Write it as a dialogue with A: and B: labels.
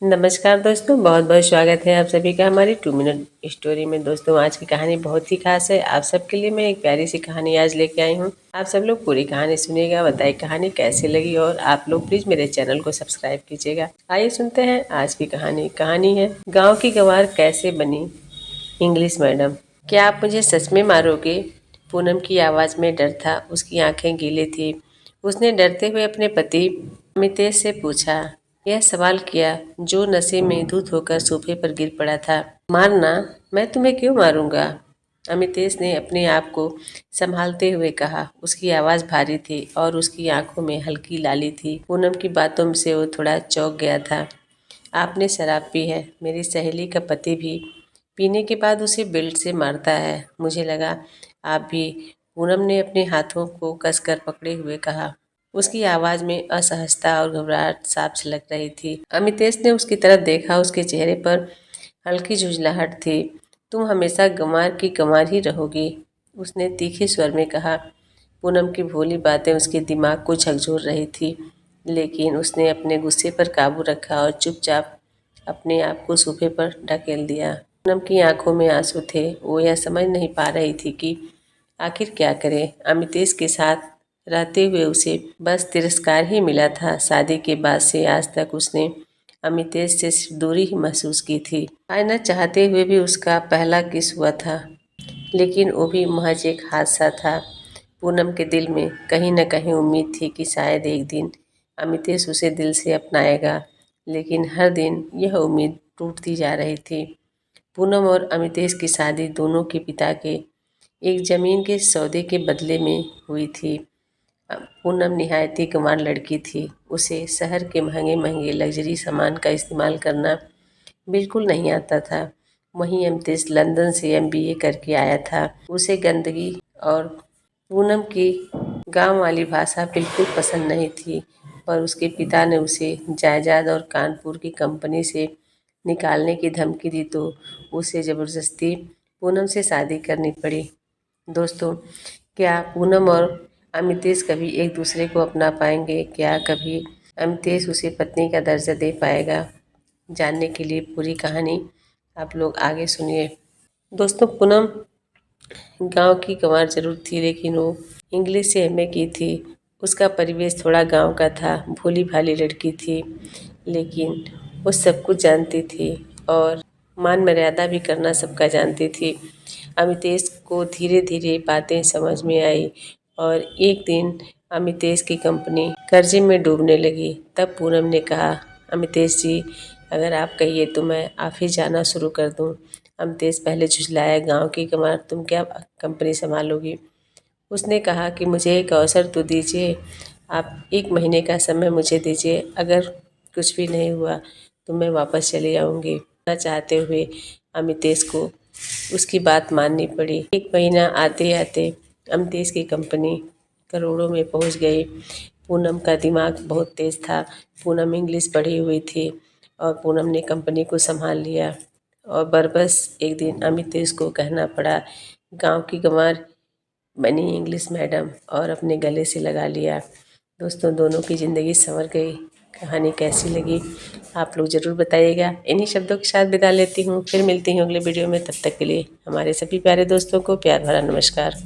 A: नमस्कार दोस्तों, बहुत बहुत स्वागत है आप सभी का हमारी 2 मिनट स्टोरी में। दोस्तों, आज की कहानी बहुत ही खास है। आप सबके लिए मैं एक प्यारी सी कहानी आज लेके आई हूँ। आप सब लोग पूरी कहानी सुनिएगा, बताइए कहानी कैसी लगी और आप लोग प्लीज मेरे चैनल को सब्सक्राइब कीजिएगा। आइए सुनते हैं आज की कहानी। कहानी है गाँव की गंवार कैसे बनी इंग्लिश मैडम। क्या आप मुझे सच में मारोगे? पूनम की आवाज़ में डर था, उसकी आंखें गीली थी। उसने डरते हुए अपने पति अमितेश से पूछा, यह सवाल किया जो नशे में धुत होकर सोफे पर गिर पड़ा था। मारना? मैं तुम्हें क्यों मारूंगा? अमितेश ने अपने आप को संभालते हुए कहा। उसकी आवाज़ भारी थी और उसकी आंखों में हल्की लाली थी। पूनम की बातों से वो थोड़ा चौंक गया था। आपने शराब पी है? मेरी सहेली का पति भी पीने के बाद उसे बेल्ट से मारता है। मुझे लगा आप भी। पूनम ने अपने हाथों को कसकर पकड़े हुए कहा। उसकी आवाज़ में असहजता और घबराहट साफ झलक रही थी। अमितेश ने उसकी तरफ देखा। उसके चेहरे पर हल्की झुंझलाहट थी। तुम हमेशा गंवार की गंवार ही रहोगी, उसने तीखे स्वर में कहा। पूनम की भोली बातें उसके दिमाग को झकझोर रही थी, लेकिन उसने अपने गुस्से पर काबू रखा और चुपचाप अपने आप को सोफे पर ढकेल दिया। पूनम की आंखों में आंसू थे। वो यह समझ नहीं पा रही थी कि आखिर क्या करे। अमितेश के साथ रहते हुए उसे बस तिरस्कार ही मिला था। शादी के बाद से आज तक उसने अमितेश से सिर्फ दूरी ही महसूस की थी। आज न चाहते हुए भी उसका पहला किस हुआ था, लेकिन वो भी महज एक हादसा था। पूनम के दिल में कहीं न कहीं उम्मीद थी कि शायद एक दिन अमितेश उसे दिल से अपनाएगा, लेकिन हर दिन यह उम्मीद टूटती जा रही थी। पूनम और अमितेश की शादी दोनों के पिता के एक जमीन के सौदे के बदले में हुई थी। पूनम निहायती गंवार लड़की थी। उसे शहर के महंगे महंगे लग्जरी सामान का इस्तेमाल करना बिल्कुल नहीं आता था। वहीं अमितेश लंदन से एमबीए करके आया था। उसे गंदगी और पूनम की गांव वाली भाषा बिल्कुल पसंद नहीं थी, पर उसके पिता ने उसे जायदाद और कानपुर की कंपनी से निकालने की धमकी दी तो उसे ज़बरदस्ती पूनम से शादी करनी पड़ी। दोस्तों, क्या पूनम और अमितेश कभी एक दूसरे को अपना पाएंगे? क्या कभी अमितेश उसे पत्नी का दर्जा दे पाएगा? जानने के लिए पूरी कहानी आप लोग आगे सुनिए। दोस्तों, पूनम गांव की गंवार जरूर थी, लेकिन वो इंग्लिश से एमए की थी। उसका परिवेश थोड़ा गांव का था। भोली भाली लड़की थी, लेकिन वो सब कुछ जानती थी और मान मर्यादा भी करना सबका जानती थी। अमितेश को धीरे धीरे बातें समझ में आई और एक दिन अमितेश की कंपनी कर्जे में डूबने लगी। तब पूनम ने कहा, अमितेश जी, अगर आप कहिए तो मैं ऑफिस जाना शुरू कर दूं। अमितेश पहले झुझलाया। गांव की गंवार, तुम क्या कंपनी संभालोगी? उसने कहा कि मुझे एक अवसर तो दीजिए। आप 1 महीने का समय मुझे दीजिए। अगर कुछ भी नहीं हुआ तो मैं वापस चली आऊँगी। ना चाहते हुए अमितेश को उसकी बात माननी पड़ी। 1 महीना आते आते अमितेश की कंपनी करोड़ों में पहुंच गई। पूनम का दिमाग बहुत तेज था। पूनम इंग्लिश पढ़ी हुई थी और पूनम ने कंपनी को संभाल लिया। और बरबस एक दिन अमितेश को कहना पड़ा, गांव की गंवार बनी इंग्लिश मैडम, और अपने गले से लगा लिया। दोस्तों, दोनों की ज़िंदगी संवर गई। कहानी कैसी लगी आप लोग ज़रूर बताइएगा। इन्हीं शब्दों के साथ विदा लेती हूँ। फिर मिलती हूँ अगले वीडियो में। तब तक के लिए हमारे सभी प्यारे दोस्तों को प्यार भरा नमस्कार।